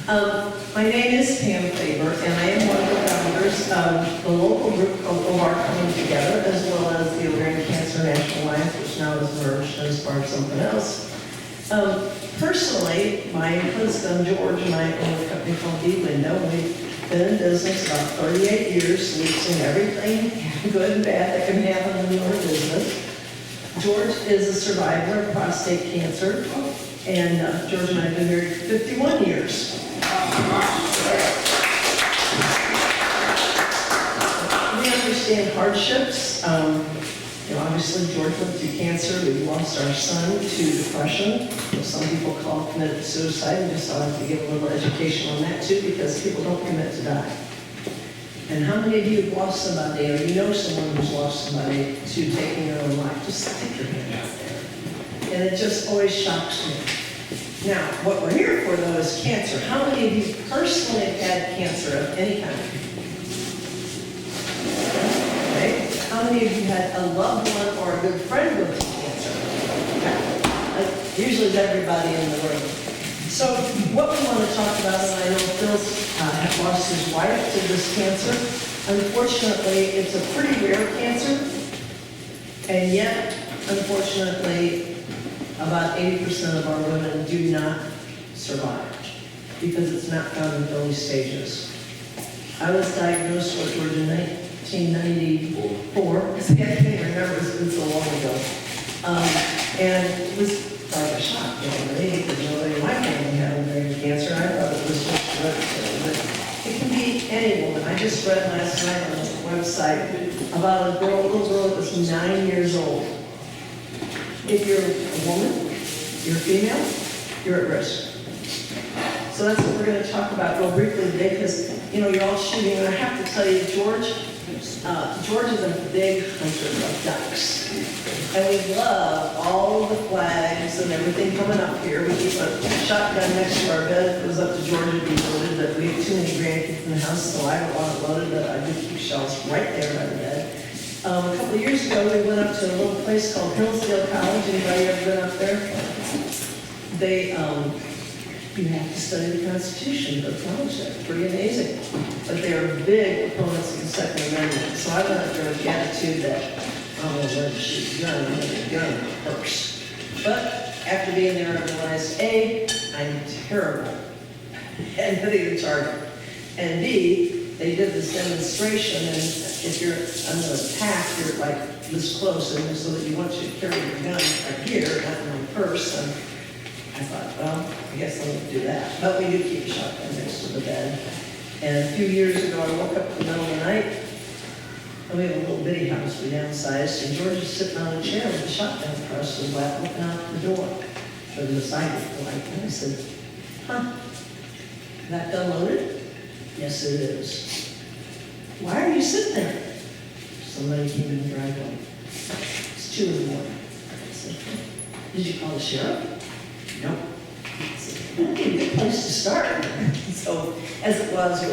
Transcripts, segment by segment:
My name is Faerber, and I am one of the founders of the local group of our coming together, as well as the Ovarian Cancer National Alliance, which now is merged as part of something else. Personally, my husband George and I own a company called D-Window. We've been in business about 38 years. We've seen everything good and bad that can happen in our business. George is a survivor of prostate cancer, and George and I have been married for 51 years. We understand hardships. Obviously, George went through cancer. We lost our son to depression. Some people call it committed suicide. And just thought to give a little education on that too, because people don't commit to die. And how many of you have lost somebody, or you know someone who's lost somebody to taking their own life? Just stick your hand out there. And it just always shocks me. Now, what we're here for, though, is cancer. How many of you personally have had cancer of any kind? Okay. How many of you had a loved one or a good friend with cancer? Okay. Usually it's everybody in the room. So what we want to talk about, and I know Phil's had lost his wife to this cancer. Unfortunately, it's a pretty rare cancer, and yet, unfortunately, about 80% of our women do not survive because it's not found in early stages. I was diagnosed with George in 1994. I can't even remember, it's been so long ago. And it was like a shock, really, because nobody in my family had ovarian cancer. I thought it was just hereditary, but it can be any woman. I just read last night on the website about a little girl that was 9 years old. If you're a woman, you're female, you're at risk. So that's what we're going to talk about real briefly today, because, you're all shooting, and I have to tell you, George is a big hunter of ducks. And we love all the flags and everything coming up here. We keep a shotgun next to our bed. It goes up to Georgia to be loaded, but we have too many grandkids in the house, so I don't want it loaded, but I do keep shells right there by the bed. A couple of years ago, we went up to a little place called Hillsdale College. Anybody ever been up there? You have to study the Constitution to go to college there. It's pretty amazing. But they are big opponents of the Second Amendment. So I went up there with the attitude that, I'm going to learn to shoot a gun, I'm going to get a gun in the purse. But after being there, I realized, A, I'm terrible at hitting the target. And B, they did this demonstration, and if you're under attack, you're like this close, and so that you want you to carry your gun right here, not in your purse. And I thought, well, I guess I won't do that. But we do keep a shotgun next to the bed. And a few years ago, I woke up in the middle of the night, and we have a little bitty house we downsized, and George is sitting on a chair with a shotgun across his lap, looking out the door for the side of the light. And I said, that gun loaded? Yes, it is. Why are you sitting there? Somebody came in the driveway. It's 2 in the morning. I said, did you call the sheriff? No. I said, that'd be a good place to start. So, as it was a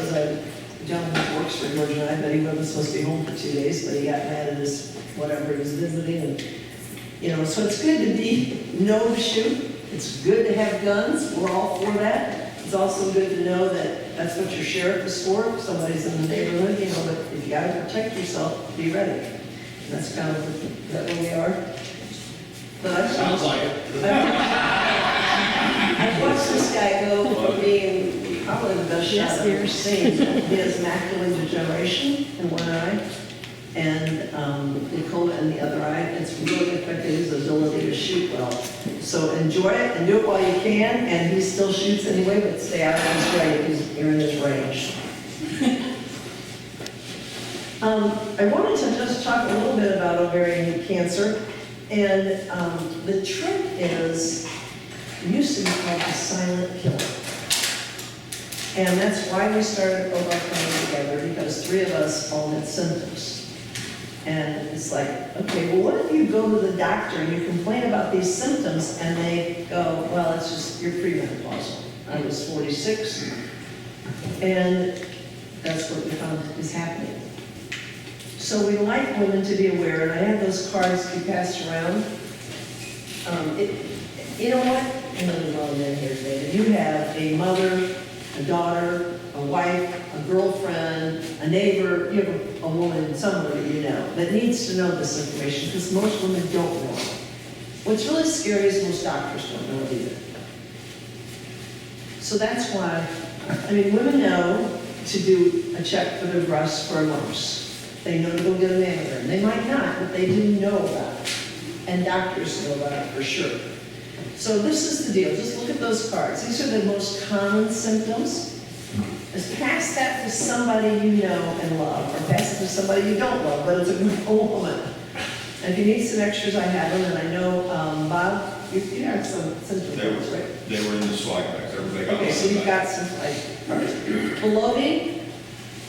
gentleman who works for George and I, but he wasn't supposed to be home for 2 days, but he got mad at his whatever he was visiting. And, so it's good to know to shoot. It's good to have guns. We're all for that. It's also good to know that that's what your sheriff is for. If somebody's in the neighborhood, but if you got to protect yourself, be ready. And that's kind of that way we are. But Sounds like it. I've watched this guy go from being probably the best shot I've ever seen. He has macular degeneration in one eye and glaucoma in the other eye. It's really affected his ability to shoot well. So enjoy it and do it while you can, and he still shoots anyway, but stay out of his way because you're in his range. I wanted to just talk a little bit about ovarian cancer, and the trick is, it used to be called the silent killer. And that's why we started Our Coming Together, because 3 of us all had symptoms. And it's like, okay, well, what if you go to the doctor and you complain about these symptoms and they go, well, it's just, you're premenopausal. I was 46, and that's what we found is happening. So we like women to be aware, and I have those cards to be passed around. You know what? I'm going to go in here today. If you have a mother a daughter, a wife, a girlfriend, a neighbor, you have a woman, someone that you know, that needs to know this information, because most women don't know it. What's really scary is most doctors don't know it either. So that's why, I mean, women know to do a check for their breasts for lumps. They know to go get a mammogram. They might not, but they do know about it. And doctors know about it for sure. So this is the deal. Just look at those cards. These are the most common symptoms. Just pass that to somebody you know and love, or pass it to somebody you don't love, but it's a woman. And if you need some extras, I have them, and I know, Bob, you have some symptoms, right? They were in the slide back. Everybody got Okay, so those you've back. got some, like, bloating,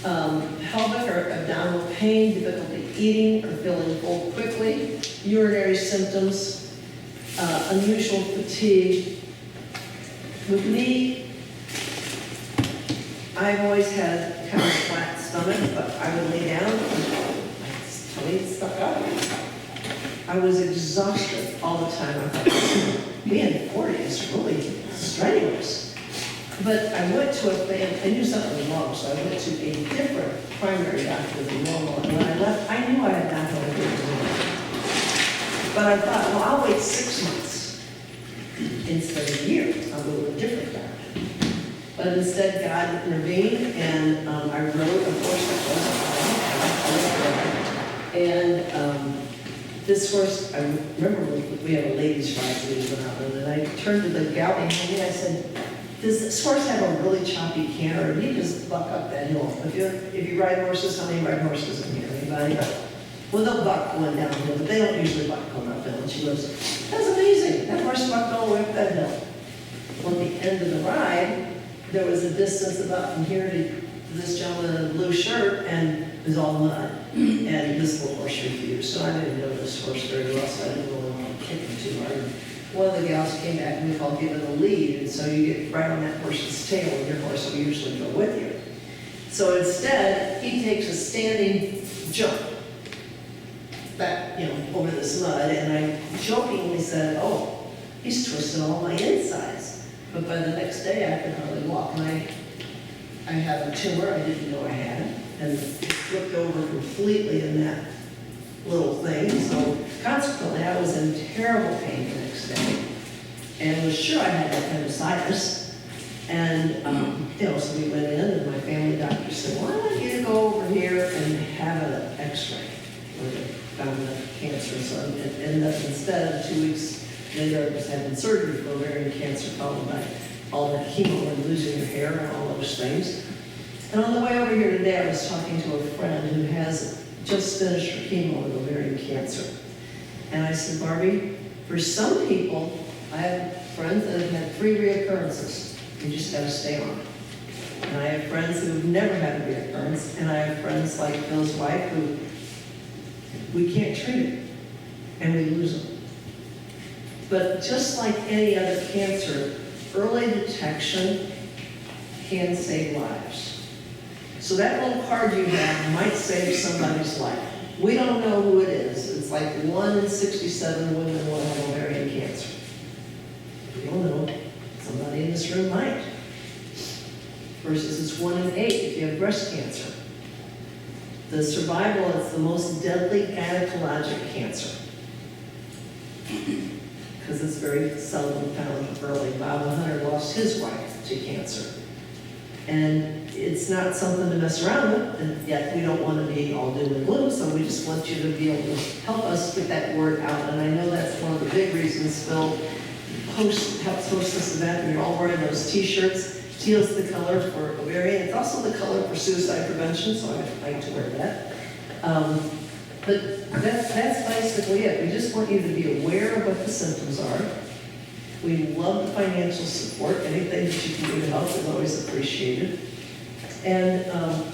pelvic or abdominal pain, difficulty eating or feeling full quickly, urinary symptoms, unusual fatigue. With me, I've always had kind of a flat stomach, but I would lay down and my tummy stuck up. I was exhausted all the time. I thought, being 40 is really strenuous. But I went to I knew something was wrong, so I went to a different primary doctor than normal. And when I left, I knew I had not had a good disease. But I thought, well, I'll wait 6 months instead of a year. I'll go to a different doctor. But instead, God intervened, and I wrote, of course, and this horse, I remember we had a ladies' ride we went out on, and I turned to the gal behind me, I said, does this horse have a really choppy canter, or do you just buck up that hill? If you ride horses, how many ride horses in here? Anybody? Well, they'll buck going downhill, but they don't usually buck going uphill. And she goes, that's amazing, that horse bucked all the way up that hill. Well, at the end of the ride, there was a distance about from here to this gentleman in a blue shirt, and it was all mud. And this little horse refused. So I didn't know this horse very well, so I didn't really want to kick him too hard. One of the gals came back and we called giving a lead, and so you get right on that horse's tail, and your horse will usually go with you. So instead, he takes a standing jump back, over this mud, and I jokingly said, oh, he's twisting all my insides. But by the next day, I could hardly walk. And I had a tumor I didn't know I had, and flipped over completely in that little thing. So consequently, I was in terrible pain the next day, and was sure I had appendicitis. And so we went in, and my family doctor said, "Why don't you go over here and have an X-ray?" Where they found the cancer. So it ended up, instead of 2 weeks later, I was having surgery for ovarian cancer, followed by all that chemo and losing your hair and all those things. And on the way over here today, I was talking to a friend who has just finished her chemo with ovarian cancer. And I said, Barbie, for some people, I have friends that have had 3 reoccurrences. You just got to stay on. And I have friends who have never had a reoccurrence, and I have friends like Bill's wife who we can't treat it, and we lose them. But just like any other cancer, early detection can save lives. So that little card you have might save somebody's life. We don't know who it is. It's like 1 in 67 women will have ovarian cancer. We don't know. Somebody in this room might. Versus it's 1 in 8 if you have breast cancer. The survival is the most deadly gynecologic cancer, because it's very seldom found early. Bob Hunter lost his wife to cancer. And it's not something to mess around with, and yet we don't want to be all doom and gloom, so we just want you to be able to help us get that word out. And I know that's one of the big reasons Phil helps host this event, and you're all wearing those t-shirts. Teal's the color for ovarian. It's also the color for suicide prevention, so I like to wear that. But that's basically it. We just want you to be aware of what the symptoms are. We love the financial support. Anything that you can do to help is always appreciated. And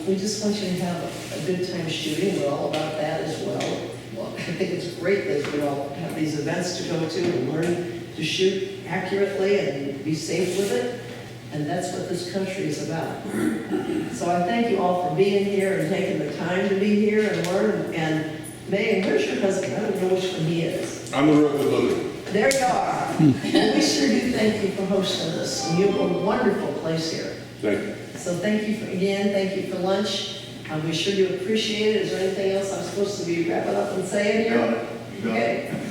we just want you to have a good time shooting. We're all about that as well. Well, I think it's great that we all have these events to go to and learn to shoot accurately and be safe with it. And that's what this country is about. So I thank you all for being here and taking the time to be here and learn. And Megan, where's your husband? I don't know which one he is. I'm the real good. There you are. And we sure do thank you for hosting this. And you have a wonderful place here. Thank you. So thank you again, thank you for lunch. We sure do appreciate it. Is there anything else I'm supposed to be wrapping up and saying You here? got it. You got it. Okay.